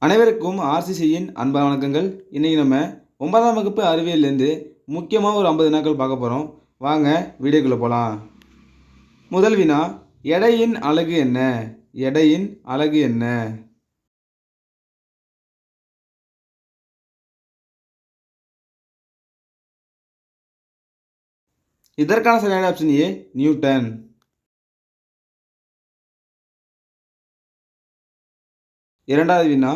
அனைவருக்கும் ஆர்சிசியின் அன்பான வணக்கங்கள். இன்றைக்கி நம்ம 9ஆம் வகுப்பு அறிவியல்லேருந்து முக்கியமாக ஒரு 50 வினாக்கள் பார்க்க போகிறோம். வாங்க வீடியோக்குள்ளே போகலாம். முதல் வினா, எடையின் அலகு என்ன? எடையின் அலகு என்ன? இதற்கான சரியான ஆப்ஷன் ஏ, நியூட்டன். இரண்டாவது வினா,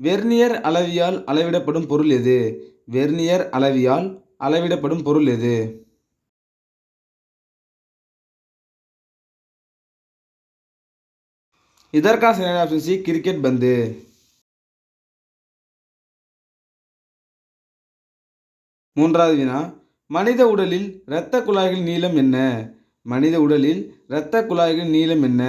வெர்னியர் அளவியால் அளவிடப்படும் பொருள் எது? வெர்னியர் அளவியால் அளவிடப்படும் பொருள் எது? இதற்கான சரியான ஆப்ஷன் சி, கிரிக்கெட் பந்து. மூன்றாவது வினா, மனித உடலில் இரத்த குழாய்களின் நீளம் என்ன? மனித உடலில் இரத்த குழாய்களின் நீளம் என்ன?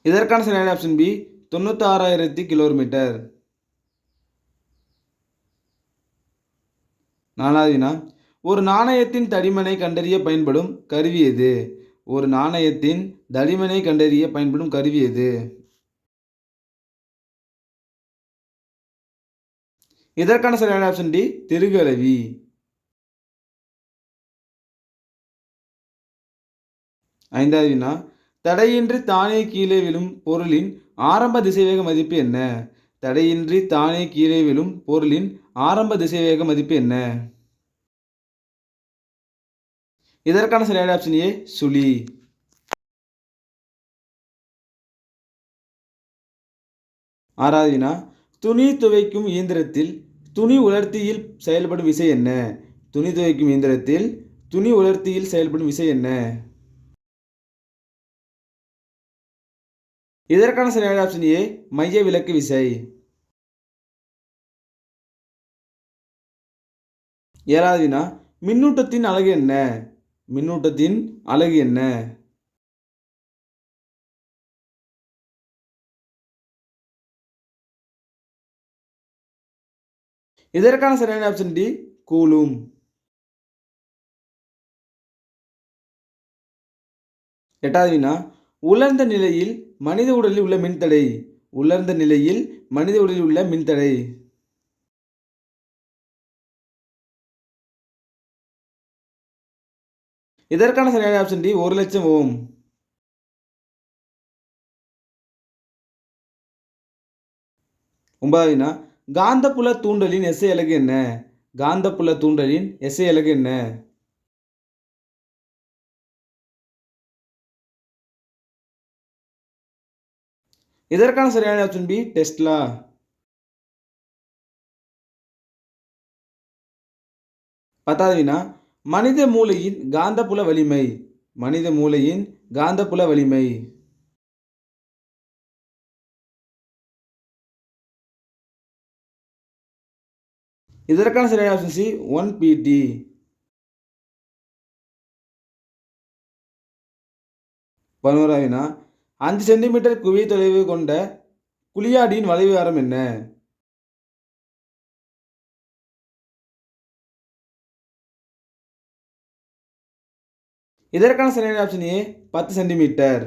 இதற்கான சரியான ஆப்ஷன் பி, 96,000 கிலோமீட்டர். நாலாவது வினா, ஒரு நாணயத்தின் தடிமனை கண்டறிய பயன்படும் கருவி எது? ஒரு நாணயத்தின் தடிமனை கண்டறிய பயன்படும் கருவி எது? இதற்கான சரியான ஆப்ஷன் டி, திருகு அளவி. ஐந்தாவது வினா, தடையின்றி தானே கீழே விழும் பொருளின் ஆரம்ப திசைவேக மதிப்பு என்ன? தடையின்றி தானே கீழே விழும் பொருளின் ஆரம்ப திசைவேக மதிப்பு என்ன? இதற்கான சரியான ஆப்ஷன் ஏ, சுழி. ஆறாவது வினா, துணி துவைக்கும் இயந்திரத்தில் துணி உலர்த்தியில் செயல்படும் விசை என்ன? துணி துவைக்கும் இயந்திரத்தில் துணி உலர்த்தியில் செயல்படும் விசை என்ன? இதற்கான சரியான ஆப்ஷன் ஏ, மைய விலக்கு விசை. ஏழாவது வினா, மின்னூட்டத்தின் அலகு என்ன? மின்னூட்டத்தின் அலகு என்ன? இதற்கான சரியான ஆப்ஷன் டி, கூலும். எட்டாவது வினா, உலர்ந்த நிலையில் மனித உடலில் உள்ள மின்தடை. உலர்ந்த நிலையில் மனித உடலில் உள்ள மின்தடை. இதற்கான சரியான ஆப்ஷன் டி, 1,00,000 ஓம். ஒன்பதாவது வினா, காந்தப்புல தூண்டலின் எஸ்ஐ அலகு என்ன? காந்தப்புல தூண்டலின் எஸ்ஐ அலகு என்ன? இதற்கான சரியான ஆப்ஷன் பி, டெஸ்லா. பத்தாவது வினா, மனித மூளையின் காந்தப்புல வலிமை. மனித மூளையின் காந்தப்புல வலிமை. இதற்கான சரியான ஆப்ஷன் சி, 1 pt. 11வது வினா, 5 சென்டிமீட்டர் குவி தொலைவு கொண்ட குழியாடியின் வளைவு ஆரம் என்ன? இதற்கான சரியான ஆப்ஷன் ஏ, 10 சென்டிமீட்டர்.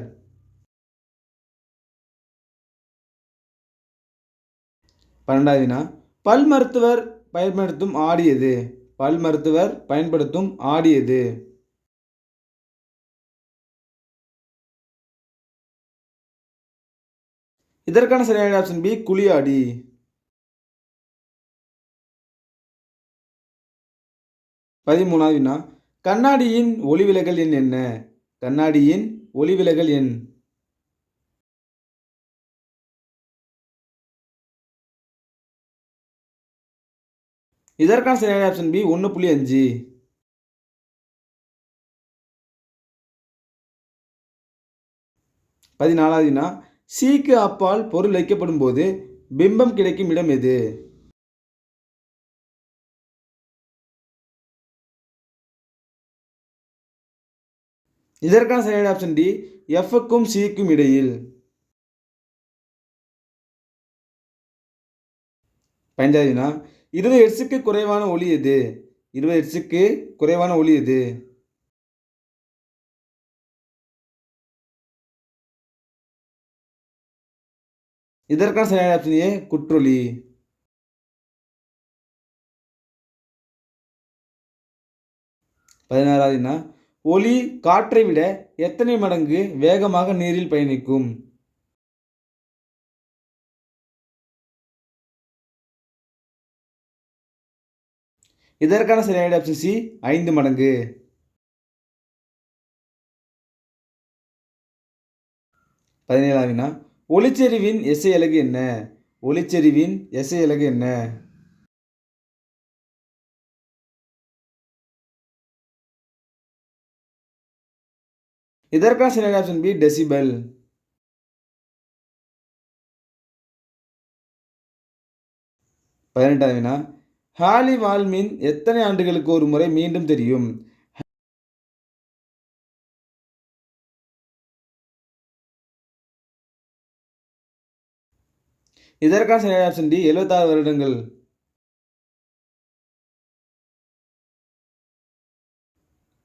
12வது வினா, பல் மருத்துவர் பயன்படுத்தும் ஆடி எது? பல் மருத்துவர் பயன்படுத்தும் ஆடி எது? இதற்கான சரியான ஆப்ஷன் பி, குழியாடி. 13வது வினா, கண்ணாடியின் ஒளிவிலகல் எண் என்ன? கண்ணாடியின் ஒளிவிலகல் எண். இதற்கான சரியான ஆப்ஷன் பி, 1.5. 14வது வினா, சிக்கு அப்பால் பொருள் வைக்கப்படும் போது பிம்பம் கிடைக்கும் இடம் எது? இதற்கான சரியான ஆப்ஷன் டி, எஃப்க்கும் சிக்கும் இடையில். 15வது வினா, 20 ஹெர்ட்ஸுக்கு குறைவான ஒலி எது? 20 ஹெர்ட்ஸுக்கு குறைவான ஒலி எது? இதற்கான சரியான ஆப்ஷன் ஏ குற்றொலி. 16வது வினா, ஒலி காற்றை விட எத்தனை மடங்கு வேகமாக நீரில் பயணிக்கும்? இதற்கான சரியான ஆப்ஷன் சி 5 மடங்கு. 17வது வினா, ஒளிச்செறிவின் எஸ்ஐ அலகு என்ன? ஒளிச்செறிவின் எஸ்ஐ அலகு என்ன? இதற்கான சரியான ஆப்ஷன் பி டெசிபல். 18வது வினா, ஹாலி வால்மின் எத்தனை ஆண்டுகளுக்கு ஒரு முறை மீண்டும் தெரியும்? இதற்கான சரியான ஆப்ஷன் டி 76 வருடங்கள்.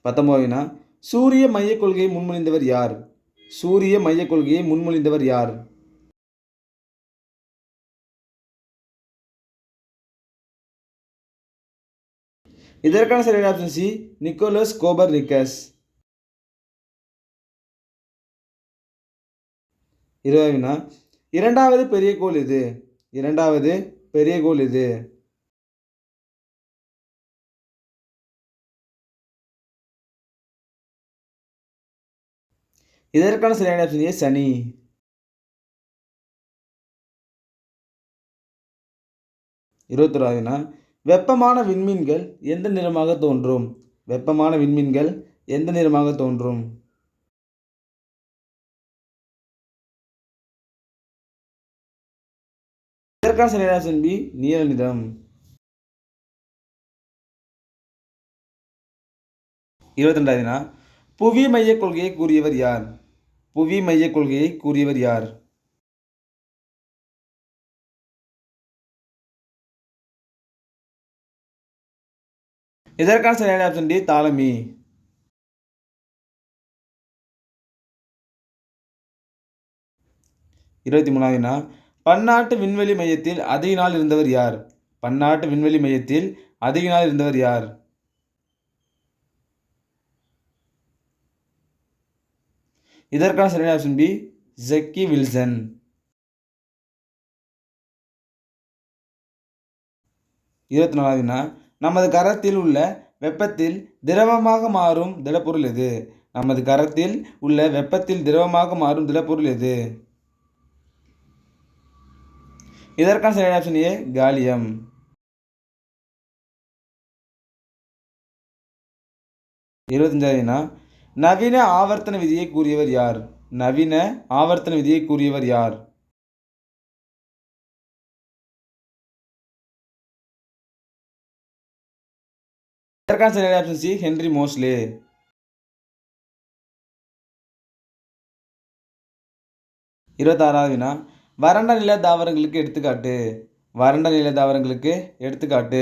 19வது வினா, சூரிய மையக் கொள்கையை முன்மொழிந்தவர் யார்? சூரிய மையக் கொள்கையை முன்மொழிந்தவர் யார்? இதற்கான சரியான ஆப்ஷன் சி நிக்கோலஸ் கோபர்னிக்கஸ். 20வது வினா, இரண்டாவது பெரிய கோள் எது? இரண்டாவது பெரிய கோள் எது? இதற்கான சரியான ஆப்ஷன் ஏ சனி. 21வது வினா, வெப்பமான விண்மீன்கள் எந்த நிறமாக தோன்றும்? வெப்பமான விண்மீன்கள் எந்த நிறமாக தோன்றும்? இதற்கான சரியான ஆப்ஷன் பி நீல நிறம். 22வது வினா, புவி மையக் கொள்கையை கூறியவர் யார்? புவி மையக் கொள்கையை கூறியவர் யார்? இதற்கான சரியான ஆப்ஷன் டி தாலமி. 23வது வினா, பன்னாட்டு விண்வெளி மையத்தில் அதிக நாள் இருந்தவர் யார்? பன்னாட்டு விண்வெளி மையத்தில் அதிக நாள் இருந்தவர் யார்? இதற்கான சரியான ஆப்ஷன் பி ஜக்கி வில்சன். 24வது வினா, நமது கரத்தில் உள்ள வெப்பத்தில் திரவமாக மாறும் திடப்பொருள் எது? நமது கரத்தில் உள்ள வெப்பத்தில் திரவமாக மாறும் திடப்பொருள் எது? இதற்கான சரியான ஆப்ஷன் ஏ காலியம். 25வது வினா, நவீன ஆவர்த்தன விதியை கூறியவர் யார்? நவீன ஆவர்த்தன விதியை கூறியவர் யார்? இதற்கான சரியான ஆப்ஷன் சி ஹென்றி மோஸ்லே. 26வது வினா, வறண்ட நில தாவரங்களுக்கு எடுத்துக்காட்டு. வறண்ட நில தாவரங்களுக்கு எடுத்துக்காட்டு.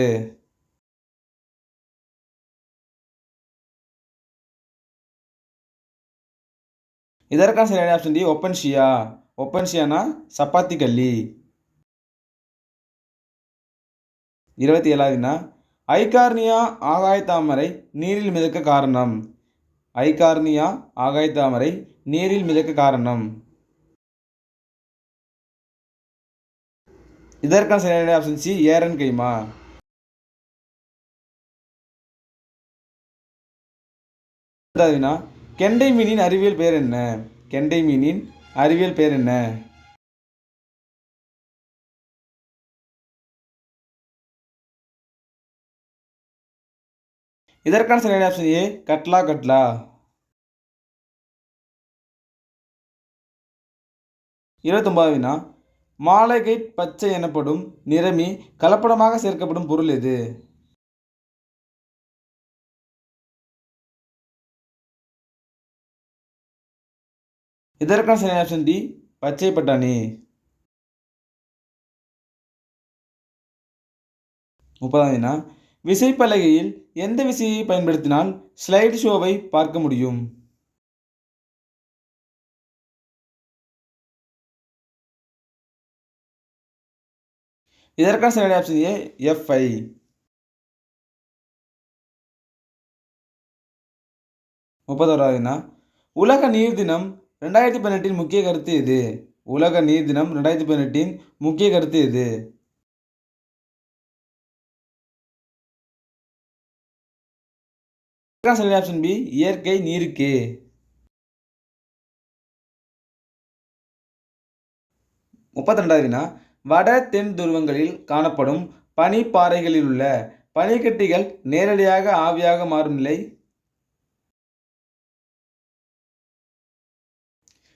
இதற்கான சரியான ஆப்ஷன் டி ஒப்பன்ஷியா. ஒப்பன்ஷியானா சப்பாத்தி கள்ளி. 27வது வினா, ஐகார்னியா ஆகாயத்தாமரை நீரில் மிதக்க காரணம். ஐகார்னியா ஆகாயத்தாமரை நீரில் மிதக்க காரணம். இதற்கான சரியான ஆப்ஷன் சி ஏரன் கைமா. 30வது வினா, கெண்டை மீனின் அறிவியல் பெயர் என்ன? கெண்டை மீனின் அறிவியல் பெயர் என்ன? இதற்கான சரியான ஆப்ஷன் ஏ கட்லா கட்லா. 29வது வினா, மாலகைட் பச்சை எனப்படும் நிறமி கலப்படமாக சேர்க்கப்படும் பொருள் எது? இதற்கான சரியான ஆப்ஷன் டி பச்சை பட்டாணி. 30வது வினா, விசைப்பலகையில் எந்த விசையை பயன்படுத்தினால் ஸ்லைடு ஷோவை பார்க்க முடியும்? இதற்கான சரியான ஆப்ஷன் ஏ எஃப்ஐ. 31வது வினா உலக நீர் தினம் 2018 முக்கிய கருத்து எது? உலக நீர் தினம் 2018 முக்கிய கருத்து எது? இதற்கான சரியான ஆப்ஷன் பி இயற்கை நீருக்கு. 32வது வினா வட தென் துருவங்களில் காணப்படும் பனிப்பாறைகளில் உள்ள பனிக்கட்டிகள் நேரடியாக ஆவியாக மாறும் நிலை.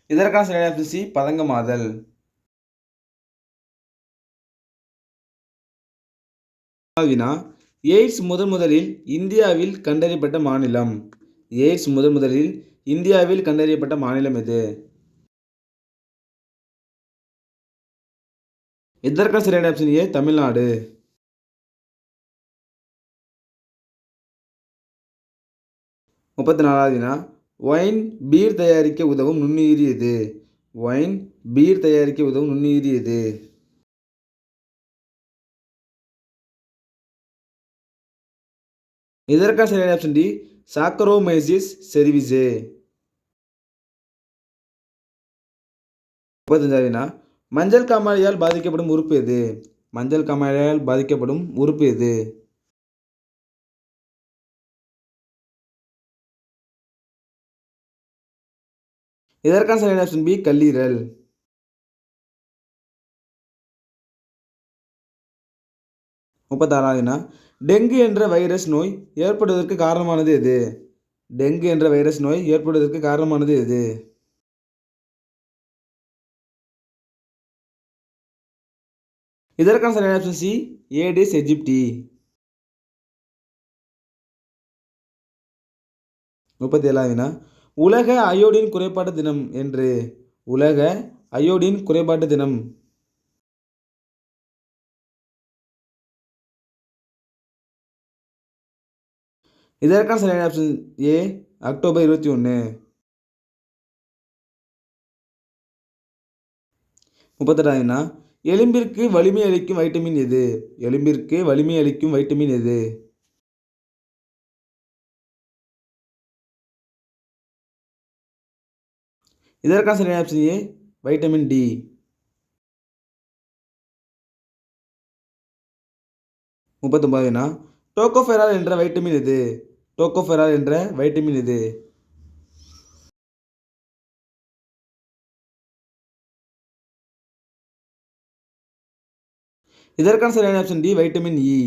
இதற்கான சரியான ஆப்ஷன் சி பதங்கமாதல். வினா எய்ட்ஸ் முதலில் இந்தியாவில் கண்டறியப்பட்ட மாநிலம். எய்ட்ஸ் முதலில் இந்தியாவில் கண்டறியப்பட்ட மாநிலம் எது? இதற்கான சரியான ஆப்ஷன் ஏ தமிழ்நாடு. 34வது வினா ஒயின் பீர் தயாரிக்க உதவும் நுண்ணுயிரி எது? ஒயின் பீர் தயாரிக்க உதவும் நுண்ணுயிரி எது? இதற்கான சரியான ஆப்ஷன் டி சாக்கரோமைசிஸ் செரிவிசே. 35வது வினா மஞ்சள் காமாலையால் பாதிக்கப்படும் உறுப்பு எது? மஞ்சள் காமாலையால் பாதிக்கப்படும் உறுப்பு எது? இதற்கான சரியான ஆப்ஷன் பி கல்லீரல். 36வது வினா டெங்கு என்ற வைரஸ் நோய் ஏற்படுவதற்கு காரணமானது எது? டெங்கு என்ற வைரஸ் நோய் ஏற்படுவதற்கு காரணமானது எது? இதற்கான சரியான ஆப்ஷன் சி ஏடிஸ் எஜிப்டி. 37வது வினா உலக அயோடின் குறைபாட்டு தினம் என்று. உலக அயோடின் குறைபாட்டு தினம். இதற்கான சரியான ஆப்ஷன் ஏ அக்டோபர் 21. 38வது வினா எலும்பிற்கு வலிமை அளிக்கும் வைட்டமின் எது? எலும்பிற்கு வலிமை அளிக்கும் வைட்டமின் எது? இதற்கான சரியான ஆப்ஷன் ஏ வைட்டமின் டி. 39வது வினா டோகோஃபெரால் என்ற வைட்டமின் எது? டோகோஃபெரால் என்ற வைட்டமின் எது? இதற்கான சரியான ஆப்ஷன் டி வைட்டமின் இ.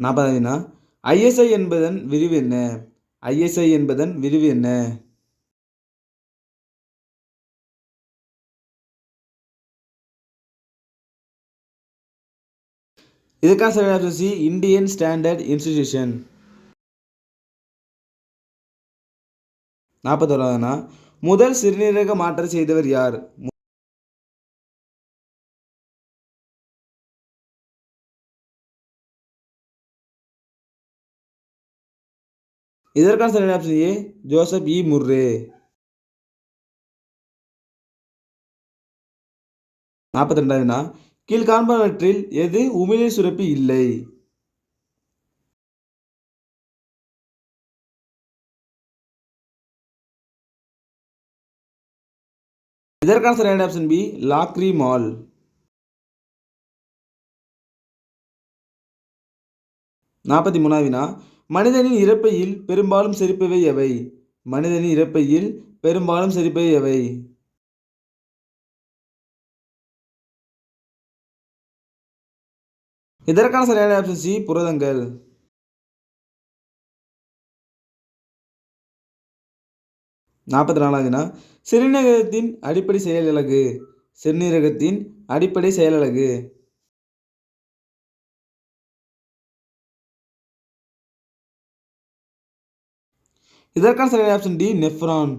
40வது வினா ஐஎஸ்ஐ என்பதன் விரிவு என்ன? ஐஎஸ்ஐ என்பதன் விரிவு என்ன? இதற்கான சரியான option C Indian standard institution. 41வது வினா முதல் சிறுநீரக மாற்றம் செய்தவர் யார்? இதற்கான சரியான option A Joseph E Murray. 42வது வினா கீழ்காண்பனவற்றில் எது உமிழ்நீர் சுரப்பி இல்லை? இதற்கான சரியான ஆப்ஷன் பி லாக்ரிமால். 43வது வினா மனிதனின் இரைப்பையில் பெரும்பாலும் செரிப்பவை எவை? மனிதனின் இரைப்பையில் பெரும்பாலும் செரிப்பவை எவை? இதற்கான சரியான ஆப்ஷன் சி புரதங்கள். 44வது வினா சிறுநீரகத்தின் அடிப்படை செயலழகு. சிறுநீரகத்தின் அடிப்படை செயலழகு. இதற்கான சரியான ஆப்ஷன் டி நெஃப்ரான்.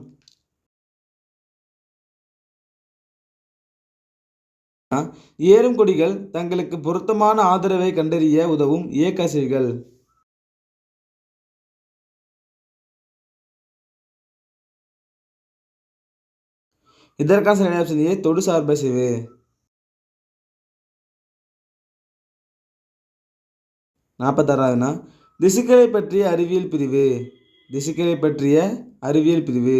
ஏறும் கொடிகள் தங்களுக்கு பொருத்தமான ஆதரவை கண்டறிய உதவும் இயக்கவியல்கள். இதற்கான சரியான ஆப்ஷன் ஏ தொடு சார்பசைவு. 46வது திசுக்களை பற்றிய அறிவியல் பிரிவு. திசுக்களை பற்றிய அறிவியல் பிரிவு.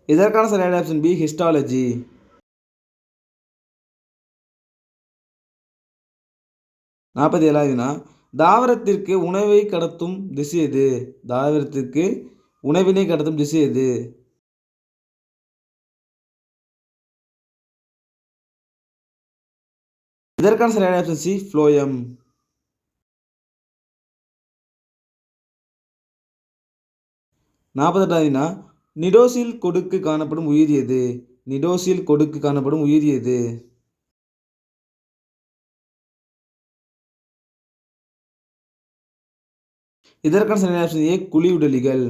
இதற்கான சரியான ஆப்ஷன் பி ஹிஸ்டாலஜி. 47வது தாவரத்திற்கு உணவை கடத்தும் திசை எது? தாவரத்திற்கு உணவினை கடத்தும் திசை எது? இதற்கான சரியான ஆப்ஷன் சி ஃப்ளோயம். 48வது நிடோசில் கொடுக்கு காணப்படும் உயிரி எது? நிடோசில் கொடுக்கு காணப்படும் உயிரி எது? இதற்கான சரியான ஆப்ஷன் ஏ குழியுடலிகள்.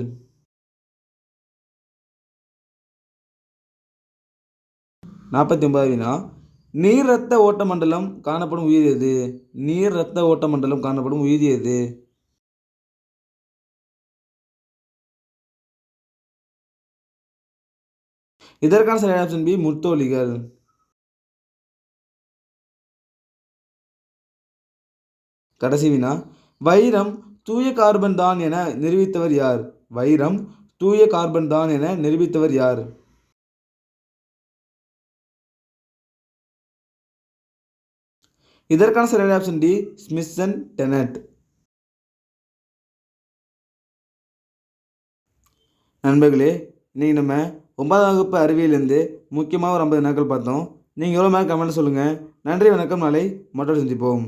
49வது நீர் இரத்த ஓட்ட மண்டலம் காணப்படும் உயிரி எது? நீர் இரத்த ஓட்ட மண்டலம் காணப்படும் உயிரி எது? இதற்கான சரியான ஆப்ஷன் பி முத்தோலிகள். கடைசி வினா வைரம் தூய கார்பன் தான் என நிரூபித்தவர் யார்? வைரம் தூய கார்பன் தான் என நிரூபித்தவர் யார்? இதற்கான சரியான ஆப்ஷன் டி ஸ்மித்சன் டெனட். நண்பர்களே, இன்னைக்கு நம்ம 9ஆம் வகுப்பு அறிவியலேருந்து முக்கியமாக ஒரு 50 நாட்கள் பார்த்தோம். நீங்கள் எவ்வளோ மேலே கமெண்ட் சொல்லுங்கள். நன்றி, வணக்கம். நாளை மற்றொரு சந்திப்போம்.